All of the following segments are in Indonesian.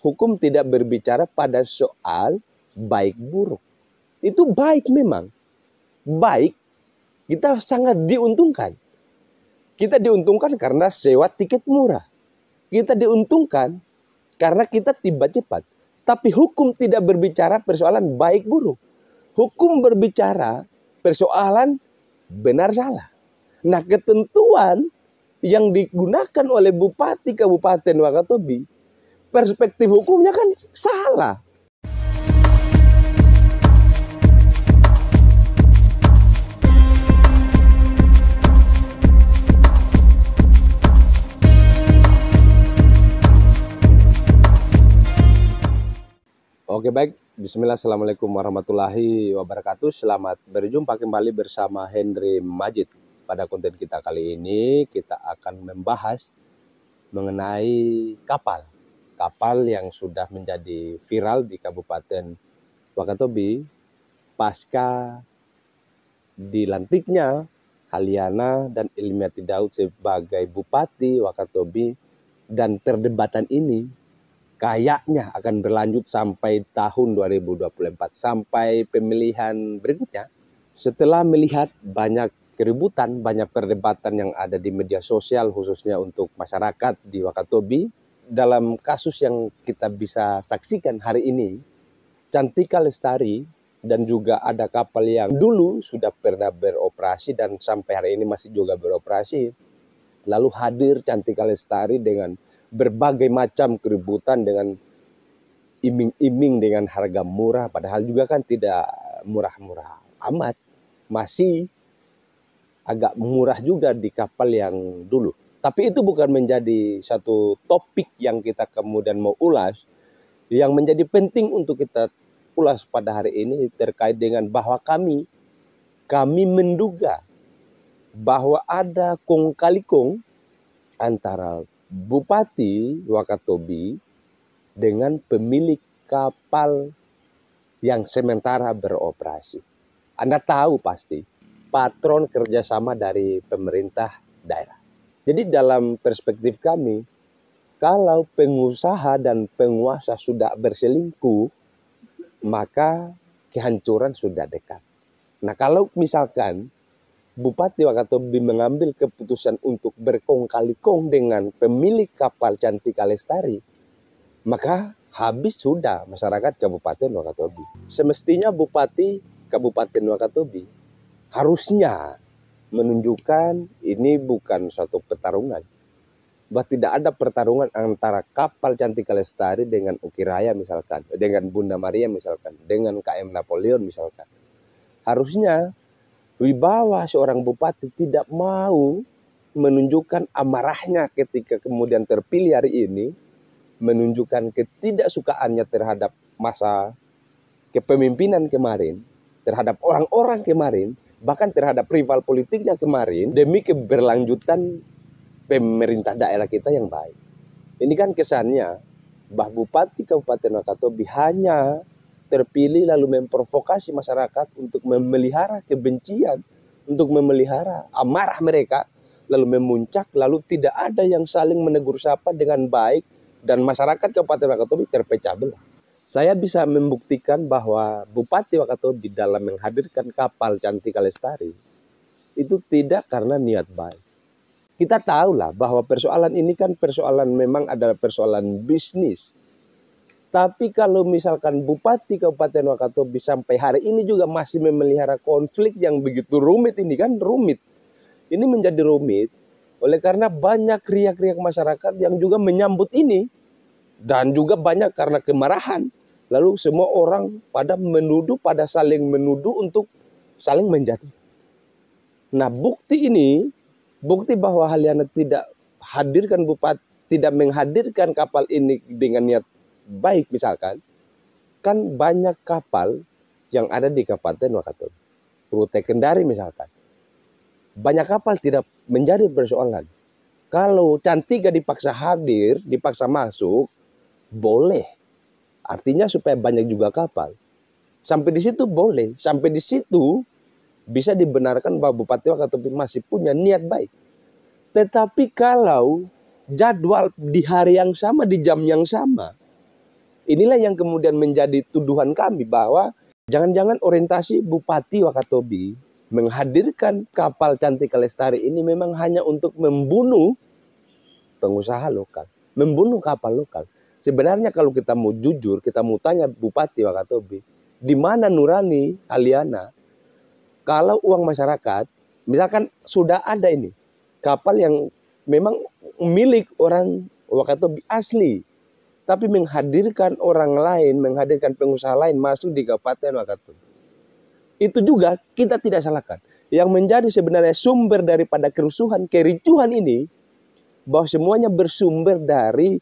hukum tidak berbicara pada soal baik buruk. Itu baik memang. Baik, kita sangat diuntungkan. Kita diuntungkan karena sewa tiket murah. Kita diuntungkan karena kita tiba cepat. Tapi hukum tidak berbicara persoalan baik buruk. Hukum berbicara persoalan benar salah. Nah, ketentuan yang digunakan oleh Bupati Kabupaten Wakatobi, perspektif hukumnya kan salah. Oke, baik, bismillah, assalamualaikum warahmatullahi wabarakatuh. Selamat berjumpa kembali bersama Henry Majid. Pada konten kita kali ini kita akan membahas mengenai kapal yang sudah menjadi viral di Kabupaten Wakatobi pasca dilantiknya Haliana dan Ilmiati Daud sebagai Bupati Wakatobi, dan perdebatan ini kayaknya akan berlanjut sampai tahun 2024, sampai pemilihan berikutnya. Setelah melihat banyak keributan, banyak perdebatan yang ada di media sosial khususnya untuk masyarakat di Wakatobi, dalam kasus yang kita bisa saksikan hari ini, Cantika Lestari dan juga ada kapal yang dulu sudah pernah beroperasi dan sampai hari ini masih juga beroperasi. Lalu hadir Cantika Lestari dengan berbagai macam keributan dengan iming-iming dengan harga murah, padahal juga kan tidak murah-murah amat, masih agak murah juga di kapal yang dulu. Tapi itu bukan menjadi satu topik yang kita kemudian mau ulas. Yang menjadi penting untuk kita ulas pada hari ini terkait dengan bahwa kami menduga bahwa ada kong kali kong antara Bupati Wakatobi dengan pemilik kapal yang sementara beroperasi. Anda tahu pasti, patron kerjasama dari pemerintah daerah. Jadi dalam perspektif kami, kalau pengusaha dan penguasa sudah berselingkuh, maka kehancuran sudah dekat. Nah, kalau misalkan Bupati Wakatobi mengambil keputusan untuk berkong kali kong dengan pemilik kapal Cantika Lestari, maka habis sudah masyarakat Kabupaten Wakatobi. Semestinya Bupati Kabupaten Wakatobi harusnya menunjukkan ini bukan suatu pertarungan. Bahwa tidak ada pertarungan antara kapal Cantika Lestari dengan Ukiraya misalkan, dengan Bunda Maria misalkan, dengan KM Napoleon misalkan. Harusnya wibawa seorang bupati tidak mau menunjukkan amarahnya ketika kemudian terpilih hari ini, menunjukkan ketidaksukaannya terhadap masa kepemimpinan kemarin, terhadap orang-orang kemarin, bahkan terhadap rival politiknya kemarin, demi keberlanjutan pemerintah daerah kita yang baik. Ini kan kesannya bahwa Bupati Kabupaten Wakatobi hanya terpilih lalu memprovokasi masyarakat untuk memelihara kebencian, untuk memelihara amarah mereka, lalu memuncak, lalu tidak ada yang saling menegur sapa dengan baik, dan masyarakat Kabupaten Wakatobi terpecah belah. Saya bisa membuktikan bahwa Bupati Wakatobi dalam menghadirkan kapal Cantika Lestari itu tidak karena niat baik. Kita tahulah bahwa persoalan ini kan persoalan memang adalah persoalan bisnis. Tapi kalau misalkan Bupati Kabupaten Wakatobi sampai hari ini juga masih memelihara konflik yang begitu rumit, ini kan rumit. Ini menjadi rumit oleh karena banyak riak-riak masyarakat yang juga menyambut ini. Dan juga banyak karena kemarahan. Lalu semua orang pada menuduh, pada saling menuduh untuk saling menjatuhkan. Nah, bukti ini, bukti bahwa Haliana tidak hadirkan Bupati, tidak menghadirkan kapal ini dengan niat baik misalkan, kan banyak kapal yang ada di Kabupaten Wakatobi, rute Kendari misalkan, banyak kapal tidak menjadi persoalan. Kalau Cantika dipaksa hadir, dipaksa masuk, boleh, artinya supaya banyak juga kapal. Sampai di situ boleh, sampai di situ bisa dibenarkan bahwa Bupati Wakatobi masih punya niat baik. Tetapi kalau jadwal di hari yang sama, di jam yang sama, Inilah yang kemudian menjadi tuduhan kami bahwa jangan-jangan orientasi Bupati Wakatobi menghadirkan kapal Cantika Lestari ini memang hanya untuk membunuh pengusaha lokal, membunuh kapal lokal. Sebenarnya kalau kita mau jujur, kita mau tanya Bupati Wakatobi, di mana nurani Aliana kalau uang masyarakat, misalkan sudah ada ini kapal yang memang milik orang Wakatobi asli, tapi menghadirkan orang lain, menghadirkan pengusaha lain masuk di Kabupaten Wakatobi. Itu juga kita tidak salahkan. Yang menjadi sebenarnya sumber daripada kerusuhan, kericuhan ini, bahwa semuanya bersumber dari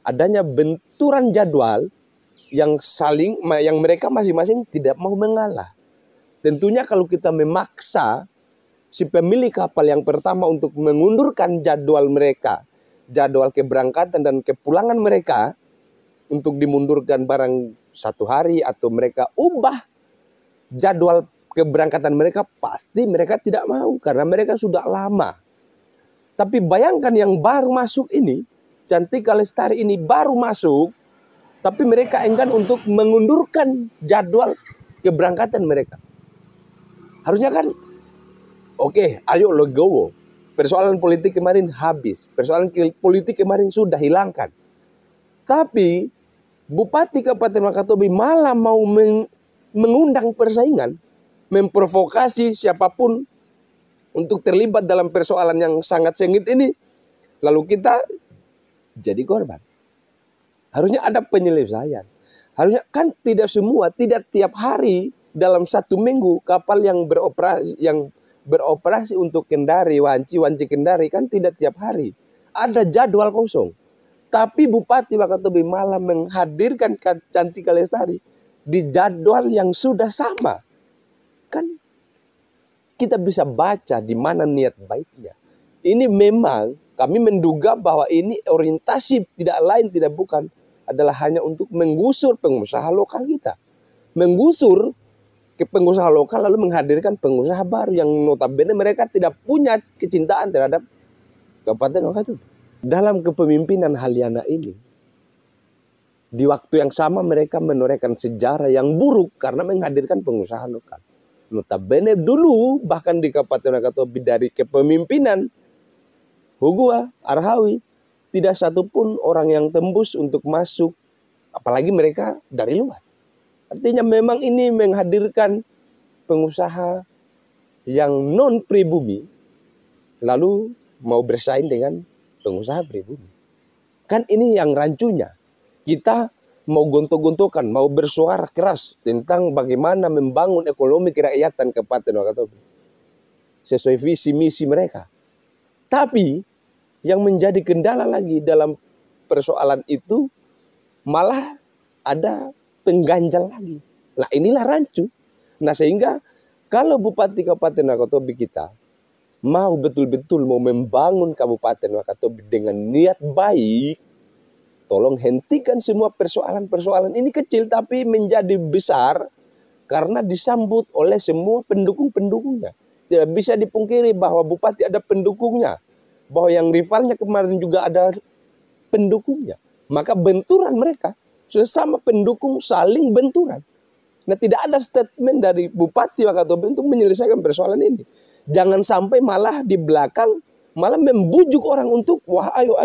adanya benturan jadwal yang mereka masing-masing tidak mau mengalah. Tentunya kalau kita memaksa si pemilik kapal yang pertama untuk mengundurkan jadwal mereka, jadwal keberangkatan dan kepulangan mereka, untuk dimundurkan barang 1 hari atau mereka ubah jadwal keberangkatan mereka, pasti mereka tidak mau karena mereka sudah lama. Tapi bayangkan yang baru masuk ini, Cantika Lestari ini baru masuk, tapi mereka enggan untuk mengundurkan jadwal keberangkatan mereka. Harusnya kan, oke, ayo legowo. Persoalan politik kemarin habis. Persoalan politik kemarin sudah hilangkan. Tapi Bupati Kabupaten Wakatobi malah mau mengundang persaingan, memprovokasi siapapun untuk terlibat dalam persoalan yang sangat sengit ini. Lalu kita jadi korban. Harusnya ada penyelesaian. Harusnya kan tidak semua, tidak tiap hari dalam 1 minggu kapal yang beroperasi untuk Kendari, Wanci Kendari kan tidak tiap hari. Ada jadwal kosong. Tapi Bupati Wakatobi malah menghadirkan Cantika Lestari di jadwal yang sudah sama. Kan kita bisa baca di mana niat baiknya. Ini memang kami menduga bahwa ini orientasi tidak lain tidak bukan adalah hanya untuk menggusur pengusaha lokal kita. Menggusur ke pengusaha lokal lalu menghadirkan pengusaha baru yang notabene mereka tidak punya kecintaan terhadap Kabupaten Wakatobi. Dalam kepemimpinan Haliana ini, di waktu yang sama mereka menorehkan sejarah yang buruk karena menghadirkan pengusaha lokal. Notabene dulu bahkan di Kabupaten Wakatobi dari kepemimpinan Hugua, Arhawi, tidak satupun orang yang tembus untuk masuk, apalagi mereka dari luar. Artinya memang ini menghadirkan pengusaha yang non pribumi lalu mau bersaing dengan pengusaha pribumi. Kan ini yang rancunya. Kita mau gontok-gontokan, mau bersuara keras tentang bagaimana membangun ekonomi kerakyatan Kabupaten Wakatobi sesuai visi misi mereka. Tapi yang menjadi kendala lagi dalam persoalan itu malah ada pengganjal lagi. Nah inilah rancu. Nah sehingga kalau Bupati Kabupaten Wakatobi kita mau betul-betul mau membangun Kabupaten Wakatobi dengan niat baik, tolong hentikan semua persoalan-persoalan ini kecil tapi menjadi besar karena disambut oleh semua pendukung-pendukungnya. Tidak bisa dipungkiri bahwa Bupati ada pendukungnya, bahwa yang rivalnya kemarin juga ada pendukungnya. Maka benturan mereka sesama pendukung saling benturan. Nah tidak ada statement dari Bupati Wakatobi untuk menyelesaikan persoalan ini. Jangan sampai malah di belakang malah membujuk orang untuk wah ayo.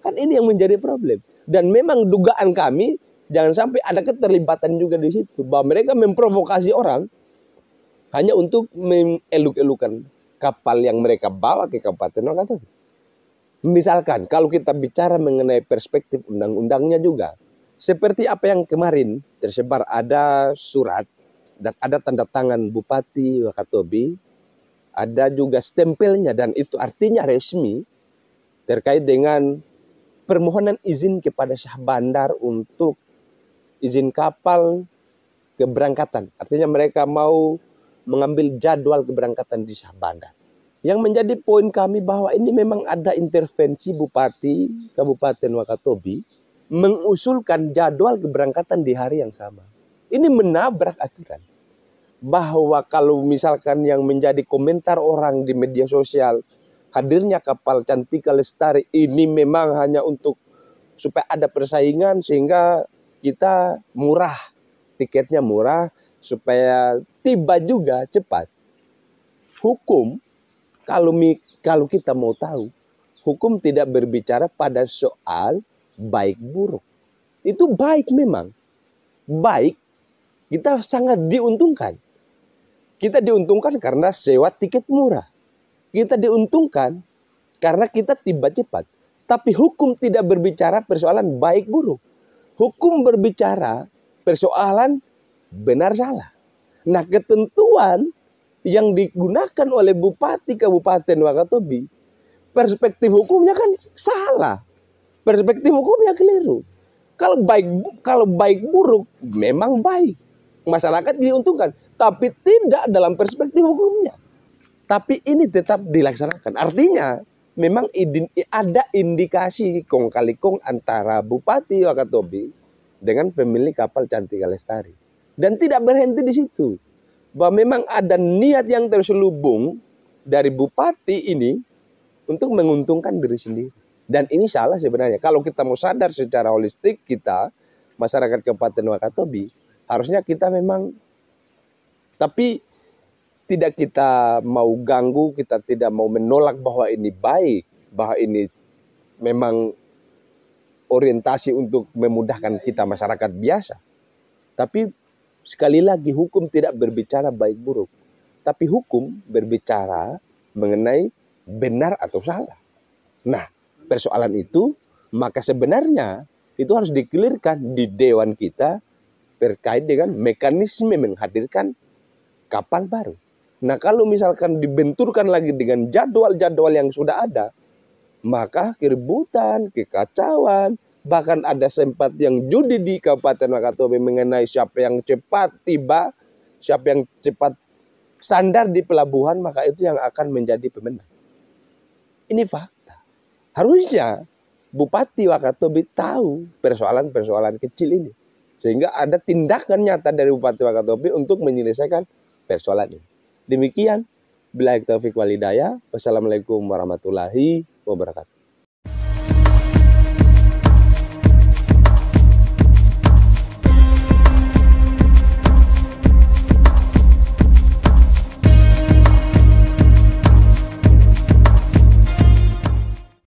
Kan ini yang menjadi problem. Dan memang dugaan kami jangan sampai ada keterlibatan juga di situ. Bahwa mereka memprovokasi orang hanya untuk mengeluk-elukan kapal yang mereka bawa ke Kabupaten Wakatobi. Misalkan kalau kita bicara mengenai perspektif undang-undangnya juga. Seperti apa yang kemarin tersebar ada surat dan ada tanda tangan Bupati Wakatobi. Ada juga stempelnya dan itu artinya resmi terkait dengan permohonan izin kepada Syah Bandar untuk izin kapal keberangkatan. Artinya mereka mau mengambil jadwal keberangkatan di Syah Bandar. Yang menjadi poin kami bahwa ini memang ada intervensi Bupati Kabupaten Wakatobi mengusulkan jadwal keberangkatan di hari yang sama. Ini menabrak aturan. Bahwa kalau misalkan yang menjadi komentar orang di media sosial, hadirnya kapal Cantika Lestari ini memang hanya untuk supaya ada persaingan sehingga kita murah, tiketnya murah supaya tiba juga cepat. Hukum, kalau kita mau tahu, hukum tidak berbicara pada soal baik buruk. Itu baik memang. Baik, kita sangat diuntungkan. Kita diuntungkan karena sewa tiket murah. Kita diuntungkan karena kita tiba cepat. Tapi hukum tidak berbicara persoalan baik buruk. Hukum berbicara persoalan benar salah. Nah, ketentuan yang digunakan oleh Bupati Kabupaten Wakatobi, perspektif hukumnya kan salah. Perspektif hukumnya keliru. Kalau baik buruk memang baik. Masyarakat diuntungkan, tapi tidak dalam perspektif hukumnya. Tapi ini tetap dilaksanakan. Artinya memang ada indikasi kong kali kong antara Bupati Wakatobi dengan pemilik kapal Cantika Lestari. Dan tidak berhenti di situ. Bahwa memang ada niat yang terselubung dari Bupati ini untuk menguntungkan diri sendiri. Dan ini salah sebenarnya. Kalau kita mau sadar secara holistik, kita, masyarakat Kabupaten Wakatobi, harusnya kita memang, tapi tidak kita mau ganggu, kita tidak mau menolak bahwa ini baik, bahwa ini memang orientasi untuk memudahkan kita masyarakat biasa. Tapi sekali lagi hukum tidak berbicara baik buruk. Tapi hukum berbicara mengenai benar atau salah. Nah, persoalan itu maka sebenarnya itu harus dikelirkan di dewan kita terkait dengan mekanisme menghadirkan kapal baru. Nah, kalau misalkan dibenturkan lagi dengan jadwal-jadwal yang sudah ada, maka keributan, kekacauan, bahkan ada sempat yang judi di Kabupaten Wakatobi mengenai siapa yang cepat tiba, siapa yang cepat sandar di pelabuhan, maka itu yang akan menjadi pemenang. Ini fakta. Harusnya Bupati Wakatobi tahu persoalan-persoalan kecil ini. Sehingga ada tindakan nyata dari Bupati Wakatobi untuk menyelesaikan persoalan ini. Demikian, billahi taufiq wal hidayah. Wassalamualaikum warahmatullahi wabarakatuh.